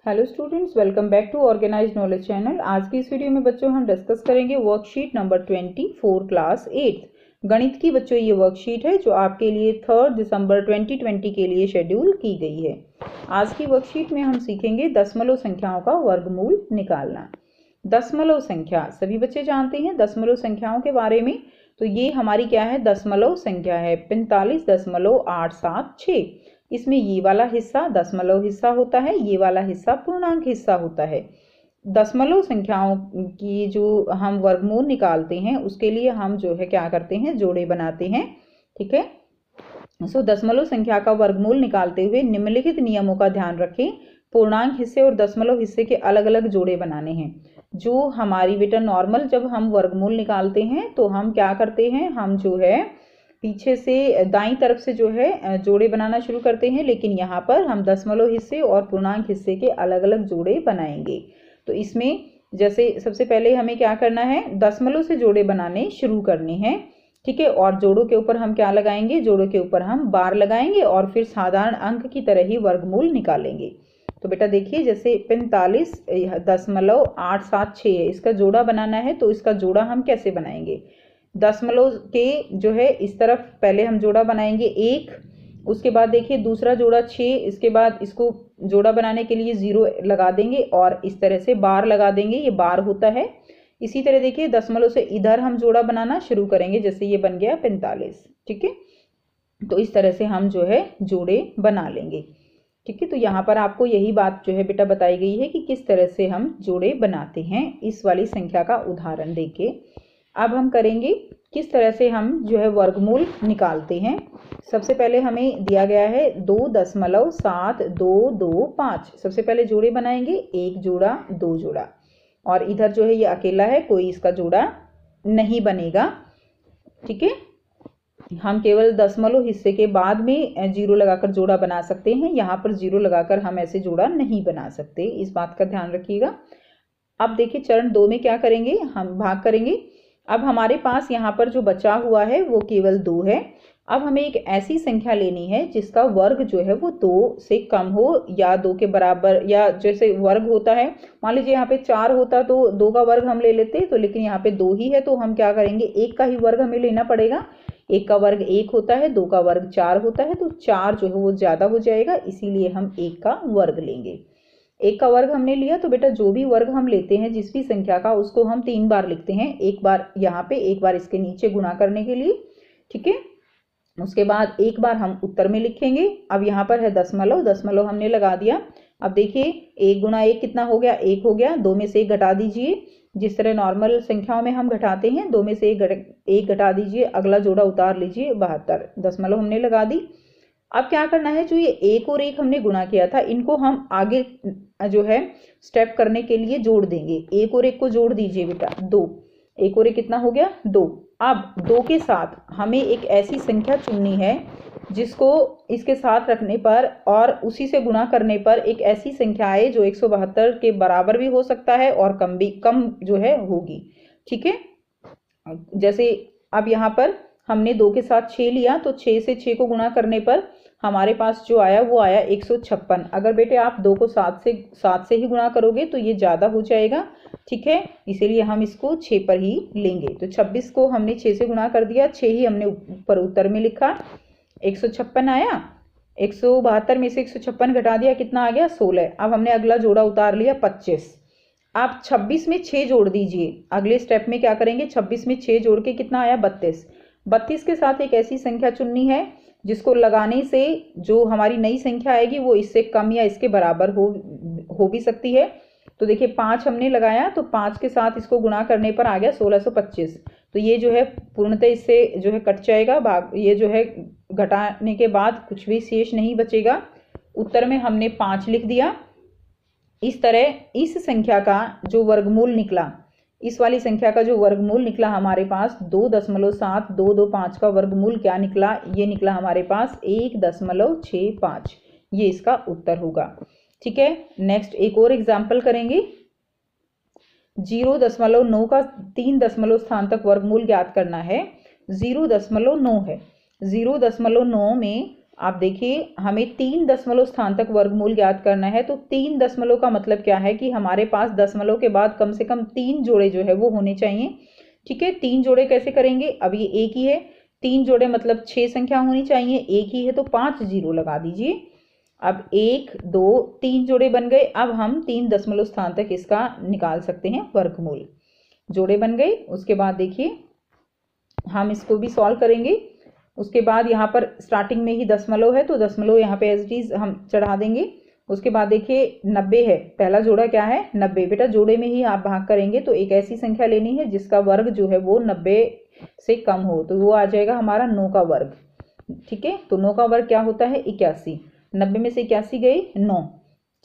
Hello students, welcome back to organized knowledge channel. आज की इस वीडियो में बच्चों हम डिस्कस करेंगे वर्कशीट नंबर 24 क्लास 8 गणित की। बच्चों ये वर्कशीट है जो आपके लिए 3 दिसंबर 2020 के लिए शेड्यूल की गई है। आज की वर्कशीट में हम सीखेंगे दशमलव संख्याओं का वर्गमूल निकालना। दशमलव संख्या सभी बच्चे जानते हैं दशमलव संख्याओं के बारे में। तो ये हमारी क्या है, दशमलव संख्या है 45.876। इसमें ये वाला हिस्सा दशमलव हिस्सा होता है, ये वाला हिस्सा पूर्णांक हिस्सा होता है। दशमलव संख्याओं की जो हम वर्गमूल निकालते हैं उसके लिए हम जो है क्या करते हैं, जोड़े बनाते हैं। ठीक है, दशमलव संख्या का वर्गमूल निकालते हुए निम्नलिखित नियमों का ध्यान रखें। पूर्णांक हिस्से और दशमलव हिस्से के अलग अलग जोड़े बनाने हैं। जो हमारी बेटा नॉर्मल जब हम वर्गमूल निकालते हैं तो हम क्या करते हैं, हम जो है पीछे से दाईं तरफ से जो है जोड़े बनाना शुरू करते हैं, लेकिन यहाँ पर हम दशमलव हिस्से और पूर्णांक हिस्से के अलग अलग जोड़े बनाएंगे। तो इसमें जैसे सबसे पहले हमें क्या करना है, दशमलव से जोड़े बनाने शुरू करने हैं। ठीक है, और जोड़ों के ऊपर हम क्या लगाएंगे, जोड़ों के ऊपर हम बार लगाएंगे और फिर साधारण अंक की तरह ही वर्गमूल निकालेंगे। तो बेटा देखिए, जैसे 45.876 है, इसका जोड़ा बनाना है। तो इसका जोड़ा हम कैसे बनाएंगे, दशमलव के जो है इस तरफ पहले हम जोड़ा बनाएंगे 1, उसके बाद देखिए दूसरा जोड़ा 6, इसके बाद इसको जोड़ा बनाने के लिए 0 लगा देंगे और इस तरह से बार लगा देंगे, ये बार होता है। इसी तरह देखिए दशमलव से इधर हम जोड़ा बनाना शुरू करेंगे, जैसे ये बन गया 45। ठीक है, तो इस तरह से हम जो है जोड़े बना लेंगे। ठीक है, तो यहाँ पर आपको यही बात जो है बेटा बताई गई है कि किस तरह से हम जोड़े बनाते हैं इस वाली संख्या का उदाहरण देके। अब हम करेंगे किस तरह से हम जो है वर्गमूल निकालते हैं। सबसे पहले हमें दिया गया है 2.7225। सबसे पहले जोड़े बनाएंगे, 1 जोड़ा 2 जोड़ा, और इधर जो है ये अकेला है, कोई इसका जोड़ा नहीं बनेगा। ठीक है, हम केवल दशमलव हिस्से के बाद में 0 लगाकर जोड़ा बना सकते हैं, यहाँ पर 0 लगाकर हम ऐसे जोड़ा नहीं बना सकते, इस बात का ध्यान रखिएगा। अब देखिए चरण 2 में क्या करेंगे, हम भाग करेंगे। अब हमारे पास यहाँ पर जो बचा हुआ है वो केवल 2 है। अब हमें एक ऐसी संख्या लेनी है जिसका वर्ग जो है वो 2 से कम हो या 2 के बराबर, या जैसे वर्ग होता है, मान लीजिए यहाँ पे 4 होता तो 2 का वर्ग हम ले लेते, तो लेकिन यहाँ पे 2 ही है तो हम क्या करेंगे, 1 का ही वर्ग हमें लेना पड़ेगा। 1 का वर्ग 1 होता है, 2 का वर्ग 4 होता है, तो 4 जो है वो ज्यादा हो जाएगा, इसीलिए हम 1 का वर्ग लेंगे। 1 का वर्ग हमने लिया तो बेटा जो भी वर्ग हम लेते हैं जिस भी संख्या का, उसको हम 3 बार लिखते हैं। एक बार यहाँ पे, एक बार इसके नीचे गुणा करने के लिए। ठीक है, उसके बाद एक बार हम उत्तर में लिखेंगे। अब यहाँ पर है दशमलव, दशमलव हमने लगा दिया। अब देखिए 1 गुणा 1 कितना हो गया, 1 हो गया। 2 में से 1 घटा दीजिए, जिस तरह नॉर्मल संख्याओं में हम घटाते हैं, 2 में से 1 घटा दीजिए, अगला जोड़ा उतार लीजिए, 72। दशमलव हमने लगा दी। अब क्या करना है, जो ये 1 और 1 हमने गुणा किया था, इनको हम आगे जो है स्टेप करने के लिए जोड़ देंगे। 1 और 1 को जोड़ दीजिए बेटा, 2। 1 और 1 कितना हो गया, 2। अब 2 के साथ हमें एक ऐसी संख्या चुननी है जिसको इसके साथ रखने पर और उसी से गुणा करने पर एक ऐसी संख्या आए जो 172 के बराबर भी हो सकता है और कम जो है होगी। ठीक है, जैसे अब यहाँ पर हमने 2 के साथ 6 लिया, तो 6 से 6 को गुणा करने पर हमारे पास जो आया वो आया 156। अगर बेटे आप 2 को 7 से ही गुणा करोगे तो ये ज़्यादा हो जाएगा। ठीक है, इसीलिए हम इसको 6 पर ही लेंगे। तो 26 को हमने 6 से गुणा कर दिया, 6 ही हमने ऊपर उत्तर में लिखा, 156 आया। 172 में से 156 घटा दिया, कितना आ गया, 16। अब हमने अगला जोड़ा उतार लिया, 25। आप 26 में 6 जोड़ दीजिए, अगले स्टेप में क्या करेंगे, 26 में 6 जोड़ के कितना आया, 32। 32 के साथ एक ऐसी संख्या चुननी है जिसको लगाने से जो हमारी नई संख्या आएगी वो इससे कम या इसके बराबर हो भी सकती है। तो देखिए 5 हमने लगाया, तो 5 के साथ इसको गुणा करने पर आ गया 1625। तो ये जो है पूर्णतः इससे जो है कट जाएगा भाग, ये जो है घटाने के बाद कुछ भी शेष नहीं बचेगा। उत्तर में हमने 5 लिख दिया। इस तरह इस संख्या का जो वर्गमूल निकला, इस वाली संख्या का जो वर्गमूल निकला हमारे पास 2.7225 का वर्गमूल क्या निकला, ये निकला हमारे पास 1.65। ये इसका उत्तर होगा। ठीक है, नेक्स्ट एक और एग्जाम्पल करेंगे। 0.9 का 3 दशमलव स्थान तक वर्गमूल ज्ञात करना है। 0.9 है, 0.9 में आप देखिए हमें 3 दशमलव स्थान तक वर्गमूल ज्ञात करना है, तो 3 दशमलव का मतलब क्या है कि हमारे पास दशमलव के बाद कम से कम 3 जोड़े जो है वो होने चाहिए। ठीक है, 3 जोड़े कैसे करेंगे, अब ये एक ही है, 3 जोड़े मतलब 6 संख्या होनी चाहिए, एक ही है तो 5 जीरो लगा दीजिए। अब 1 2 3 जोड़े बन गए। अब हम 3 दशमलव स्थान तक इसका निकाल सकते हैं वर्गमूल। जोड़े बन गए, उसके बाद देखिए हम इसको भी सॉल्व करेंगे। उसके बाद यहाँ पर स्टार्टिंग में ही दशमलव है तो दशमलव यहाँ पे एज इट इज हम चढ़ा देंगे। उसके बाद देखिए 90 है, पहला जोड़ा क्या है 90। बेटा जोड़े में ही आप भाग करेंगे तो एक ऐसी संख्या लेनी है जिसका वर्ग जो है वो 90 से कम हो, तो वो आ जाएगा हमारा 9 का वर्ग। ठीक है, तो 9 का वर्ग क्या होता है 81। 90 में से 81 गए 9।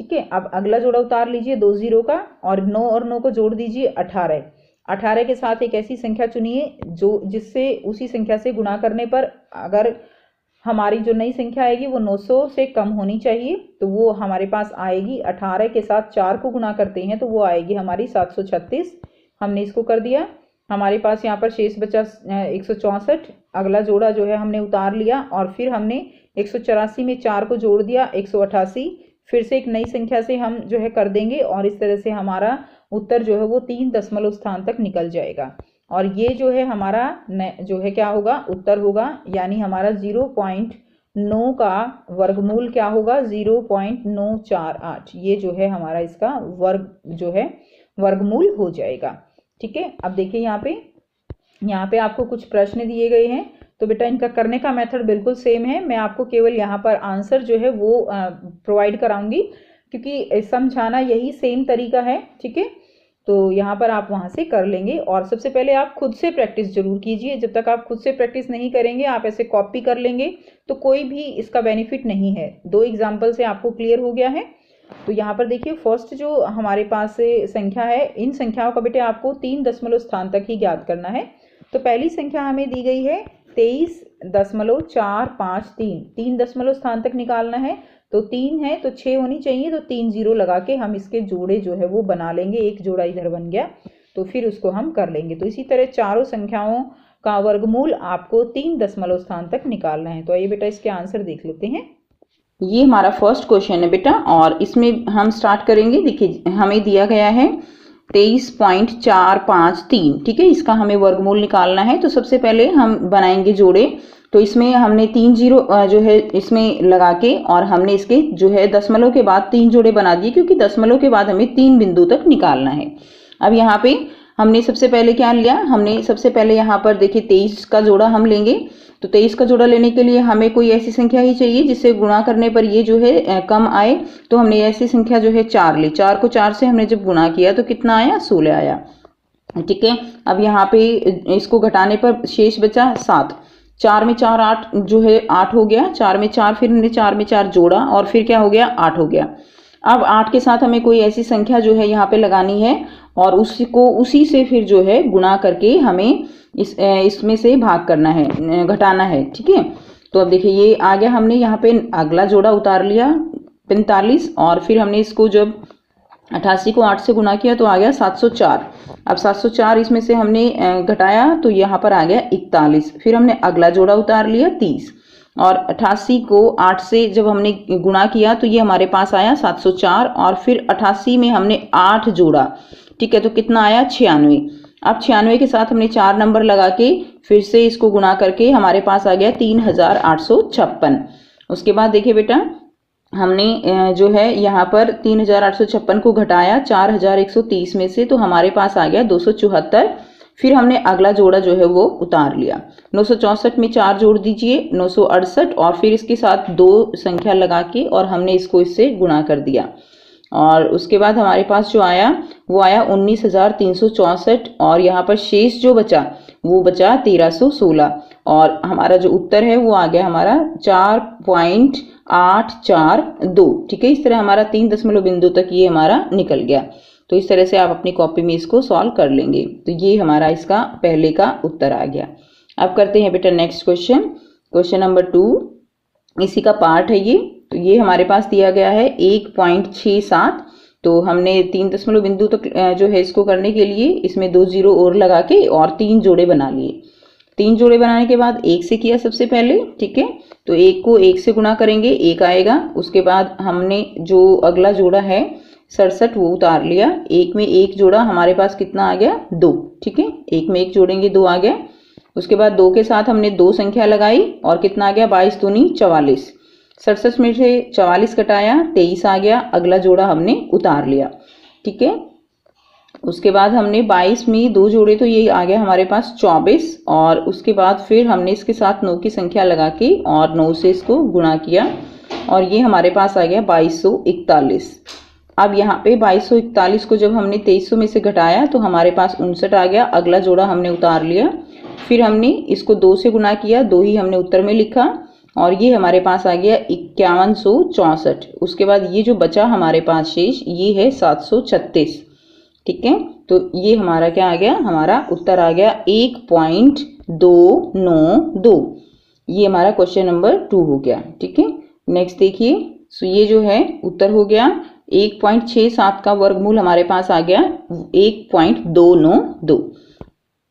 ठीक है, अब अगला जोड़ा उतार लीजिए 2 जीरो का, और 9 और 9 को जोड़ दीजिए 18। 18 के साथ एक ऐसी संख्या चुनिए जो जिससे उसी संख्या से गुणा करने पर अगर हमारी जो नई संख्या आएगी वो 900 से कम होनी चाहिए, तो वो हमारे पास आएगी 18 के साथ 4 को गुणा करते हैं तो वो आएगी हमारी 736। हमने इसको कर दिया, हमारे पास यहाँ पर शेष बचा 164। अगला जोड़ा जो है हमने उतार लिया और फिर हमने 184 में 4 को जोड़ दिया 188। फिर से एक नई संख्या से हम जो है कर देंगे और इस तरह से हमारा उत्तर जो है वो 3 दशमलव स्थान तक निकल जाएगा। और ये जो है हमारा जो है क्या होगा उत्तर होगा, यानी हमारा 0.9 का वर्गमूल क्या होगा 0.948। ये जो है हमारा इसका वर्ग जो है वर्गमूल हो जाएगा। ठीक है, अब देखिए यहाँ पे आपको कुछ प्रश्न दिए गए हैं, तो बेटा इनका करने का मेथड बिल्कुल सेम है। मैं आपको केवल यहाँ पर आंसर जो है वो प्रोवाइड कराऊंगी क्योंकि समझाना यही सेम तरीका है। ठीक है, तो यहाँ पर आप वहाँ से कर लेंगे। और सबसे पहले आप खुद से प्रैक्टिस जरूर कीजिए। जब तक आप खुद से प्रैक्टिस नहीं करेंगे, आप ऐसे कॉपी कर लेंगे तो कोई भी इसका बेनिफिट नहीं है। 2 एग्जाम्पल से आपको क्लियर हो गया है। तो यहाँ पर देखिए फर्स्ट जो हमारे पास संख्या है, इन संख्याओं का बेटे आपको 3 दशमलव स्थान तक ही ज्ञात करना है। तो पहली संख्या हमें दी गई है 23.453। 3 दशमलव स्थान तक निकालना है, तो 3 है तो 6 होनी चाहिए, तो 3 जीरो लगा के हम इसके जोड़े जो है वो बना लेंगे। एक जोड़ा इधर बन गया तो फिर उसको हम कर लेंगे। तो इसी तरह चारों संख्याओं का वर्गमूल आपको 3 दशमलव स्थान तक निकालना है। तो आइए बेटा इसके आंसर देख लेते हैं। ये हमारा फर्स्ट क्वेश्चन है बेटा, और इसमें हम स्टार्ट करेंगे। देखिए हमें दिया गया है 23.453। ठीक है, इसका हमें वर्गमूल निकालना है। तो सबसे पहले हम बनाएंगे जोड़े। तो इसमें हमने 3 जीरो जो है इसमें लगा के, और हमने इसके जो है दशमलव के बाद 3 जोड़े बना दिए, क्योंकि दशमलव के बाद हमें 3 बिंदु तक निकालना है। अब यहाँ पे हमने सबसे पहले क्या लिया, हमने सबसे पहले यहाँ पर देखिए 23 का जोड़ा हम लेंगे। तो 23 का जोड़ा लेने के लिए हमें कोई ऐसी संख्या ही चाहिए जिससे गुणा करने पर ये जो है कम आए। तो हमने ऐसी संख्या जो है 4 ली। 4 को 4 से हमने जब गुणा किया तो कितना आया 16 आया। ठीक है, अब यहाँ पे इसको घटाने पर शेष बचा 7। 4 में 4 8 जो है 8 हो गया। 4 में 4, फिर हमने 4 में 4 जोड़ा और फिर क्या हो गया 8 हो गया। अब 8 के साथ हमें कोई ऐसी संख्या जो है यहाँ पे लगानी है और उसी से फिर जो है गुणा करके हमें इसमें से भाग करना है, घटाना है। ठीक है, तो अब देखिए ये आ गया। हमने यहाँ पे अगला जोड़ा उतार लिया 45, और फिर हमने इसको जब 88 को 8 से गुणा किया तो आ गया 704। अब 704 इसमें से हमने घटाया तो यहाँ पर आ गया 41। फिर हमने अगला जोड़ा उतार लिया 30, और 88 को 8 से जब हमने गुणा किया तो ये हमारे पास आया 704, और फिर 88 में हमने 8 जोड़ा। ठीक है, तो कितना आया 96। अब 96 के साथ हमने 4 नंबर लगा के फिर से इसको गुणा करके हमारे पास आ गया 3856। उसके बाद देखिए बेटा हमने जो है यहाँ पर 3856 को घटाया 4130 में से, तो हमारे पास आ गया 274। फिर हमने अगला जोड़ा जो है वो उतार लिया। 964 में 4 जोड़ दीजिए 968, और फिर इसके साथ 2 संख्या लगा के और हमने इसको इससे गुणा कर दिया। और उसके बाद हमारे पास जो आया वो आया 19,364, और यहाँ पर शेष जो बचा वो बचा 1316, और हमारा जो उत्तर है वो आ गया हमारा 4.842। ठीक है, इस तरह हमारा 3 दशमलव बिंदु तक ये हमारा निकल गया। तो इस तरह से आप अपनी कॉपी में इसको सॉल्व कर लेंगे। तो ये हमारा इसका पहले का उत्तर आ गया। अब करते हैं बेटा नेक्स्ट क्वेश्चन, क्वेश्चन नंबर 2। इसी का पार्ट है ये। तो ये हमारे पास दिया गया है 1.67। तो हमने 3 दशमलव बिंदु तक जो है इसको करने के लिए इसमें 2 जीरो और लगा के और 3 जोड़े बना लिए। 3 जोड़े बनाने के बाद 1 से किया सबसे पहले, ठीक है। तो 1 को 1 से गुना करेंगे, 1 आएगा। उसके बाद हमने जो अगला जोड़ा है 67 वो उतार लिया। 1 में 1 जोड़ा, हमारे पास कितना आ गया 2, ठीक है। 1 में 1 जोड़ेंगे 2 आ गया। उसके बाद 2 के साथ हमने 2 संख्या लगाई और कितना आ गया 22 दूनी 44। 67 में से 44 कटाया 23 आ गया। अगला जोड़ा हमने उतार लिया, ठीक है। उसके बाद हमने 22 में 2 जोड़े तो ये आ गया हमारे पास 24 और उसके बाद फिर हमने इसके साथ 9 की संख्या लगा के और 9 से इसको गुणा किया और ये हमारे पास आ गया 2241। अब यहाँ पे 2241 को जब हमने 2300 में से घटाया तो हमारे पास 59 आ गया। अगला जोड़ा हमने उतार लिया, फिर हमने इसको 2 से गुणा किया, 2 ही हमने उत्तर में लिखा और ये हमारे पास आ गया 5164। उसके बाद ये जो बचा हमारे पास शेष ये है 736, ठीक है। तो ये हमारा क्या आ गया, हमारा उत्तर आ गया 1.292। ये हमारा क्वेश्चन नंबर 2 हो गया, ठीक है। नेक्स्ट देखिए, सो ये जो है उत्तर हो गया 1.67 का वर्गमूल हमारे पास आ गया 1.292।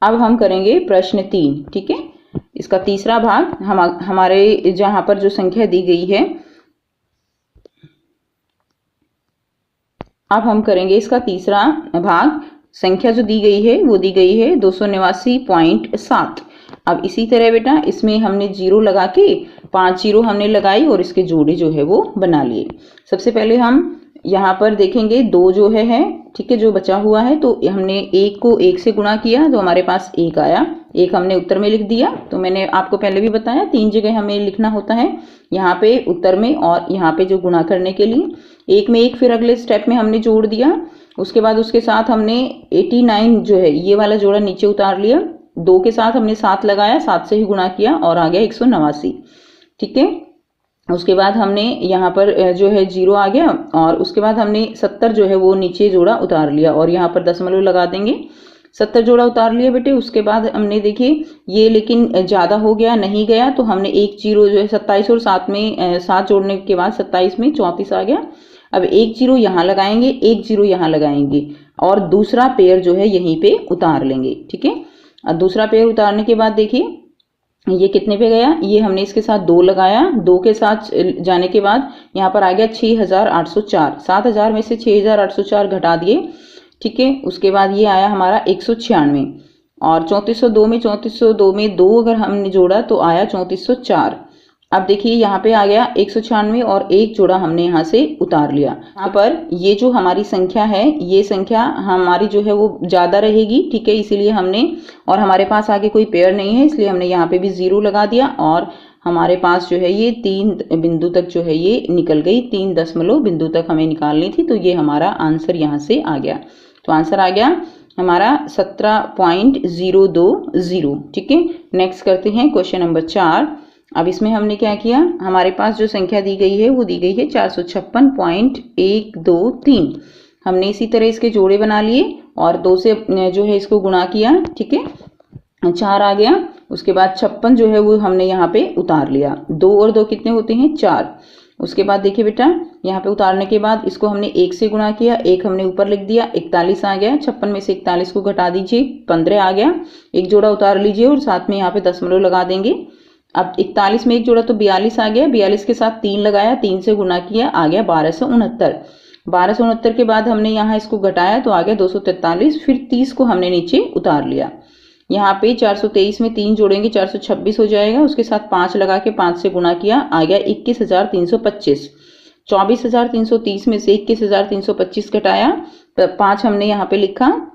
अब हम करेंगे प्रश्न 3, ठीक है। इसका तीसरा भाग हमारे जहां पर जो संख्या दी गई है, अब हम करेंगे इसका तीसरा भाग। संख्या जो दी गई है वो दी गई है 289.7। अब इसी तरह बेटा इसमें हमने 0 लगा के 5 0 हमने लगाई और इसके जोड़े जो है वो बना लिए। सबसे पहले हम यहाँ पर देखेंगे 2 जो है ठीक है, जो बचा हुआ है तो हमने 1 को 1 से गुणा किया तो हमारे पास 1 आया। 1 हमने उत्तर में लिख दिया। तो मैंने आपको पहले भी बताया 3 जगह हमें लिखना होता है, यहाँ पे उत्तर में और यहाँ पे जो गुणा करने के लिए। 1 में 1 फिर अगले स्टेप में हमने जोड़ दिया। उसके बाद उसके साथ हमने 89 जो है ये वाला जोड़ा नीचे उतार लिया। 2 के साथ हमने 7 लगाया, 7 से ही गुणा किया और आ गया 189, ठीक है। उसके बाद हमने यहाँ पर जो है 0 आ गया और उसके बाद हमने 70 जो है वो नीचे जोड़ा उतार लिया और यहाँ पर दशमलव लगा देंगे। 70 जोड़ा उतार लिया बेटे। उसके बाद हमने देखिए ये लेकिन ज़्यादा हो गया, नहीं गया, तो हमने 1 0 जो है 27 और 7 में 7 जोड़ने के बाद 27 में 34 आ गया। अब 1 0 यहाँ लगाएंगे, 1 0 यहाँ लगाएंगे और दूसरा पेयर जो है यहीं पे उतार लेंगे, ठीक है। अब दूसरा पेयर उतारने के बाद देखिए ये कितने पे गया, ये हमने इसके साथ 2 लगाया। 2 के साथ जाने के बाद यहाँ पर आ गया 6804। 7000 में से 6804 घटा दिए, ठीक है। उसके बाद ये आया हमारा 196 और 3402 में 3402 में 2 अगर हमने जोड़ा तो आया 3404। अब देखिए यहाँ पे आ गया 196 और 1 जोड़ा हमने यहाँ से उतार लिया। यहाँ पर ये जो हमारी संख्या है ये संख्या हमारी जो है वो ज़्यादा रहेगी, ठीक है, इसीलिए हमने, और हमारे पास आगे कोई पेयर नहीं है इसलिए हमने यहाँ पे भी 0 लगा दिया और हमारे पास जो है ये 3 बिंदु तक जो है ये निकल गई। 3 दशमलव बिंदु तक हमें निकालनी थी, तो ये हमारा आंसर यहाँ से आ गया। तो आंसर आ गया हमारा 17.020, ठीक है। नेक्स्ट करते हैं क्वेश्चन नंबर 4। अब इसमें हमने क्या किया, हमारे पास जो संख्या दी गई है वो दी गई है 456.123। हमने इसी तरह इसके जोड़े बना लिए और 2 से जो है इसको गुणा किया, ठीक है, 4 आ गया। उसके बाद 56 जो है वो हमने यहाँ पे उतार लिया। 2 और 2 कितने होते हैं 4। उसके बाद देखिए बेटा यहाँ पे उतारने के बाद इसको हमने 1 से गुणा किया, 1 हमने ऊपर लिख दिया, 41 आ गया। 56 में से 41 को घटा दीजिए, 15 आ गया। 1 जोड़ा उतार लीजिए और साथ में यहाँ पे दशमलव लगा देंगे। अब 41 में 1 जोड़ा तो 42 आ गया। 42 के साथ 3 लगाया, 3 से गुणा किया, आ गया 1269। 1269 के बाद हमने यहाँ इसको घटाया तो आ गया 243। फिर 30 को हमने नीचे उतार लिया। यहाँ पे 423 में 3 जोड़ेंगे 426 हो जाएगा। उसके साथ 5 लगा के 5 से गुणा किया, आ गया 21,325। 24,330 में से 21,325 घटाया, 5 हमने यहाँ पे लिखा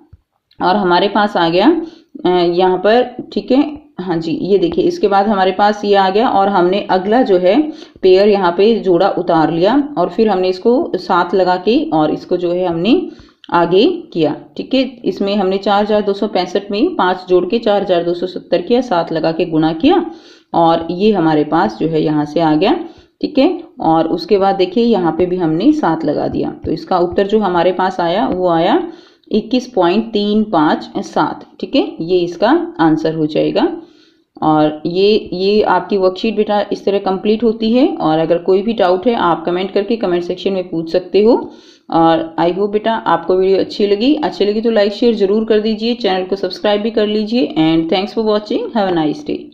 और हमारे पास आ गया यहाँ पर, ठीक है, हाँ जी, ये देखिए इसके बाद हमारे पास ये आ गया और हमने अगला जो है पेयर यहाँ पे जोड़ा उतार लिया और फिर हमने इसको 7 लगा के और इसको जो है हमने आगे किया, ठीक है। इसमें हमने 4265 में 5 जोड़ के 4270 किया, 7 लगा के गुणा किया और ये हमारे पास जो है यहाँ से आ गया, ठीक है। और उसके बाद देखिए यहाँ पे भी हमने 7 लगा दिया। तो इसका उत्तर जो हमारे पास आया वो आया 21.357, ठीक है। ये इसका आंसर हो जाएगा। और ये आपकी वर्कशीट बेटा इस तरह कंप्लीट होती है और अगर कोई भी डाउट है आप कमेंट करके कमेंट सेक्शन में पूछ सकते हो और आई होप बेटा आपको वीडियो अच्छी लगी तो लाइक शेयर जरूर कर दीजिए, चैनल को सब्सक्राइब भी कर लीजिए। And thanks for watching, have a nice day.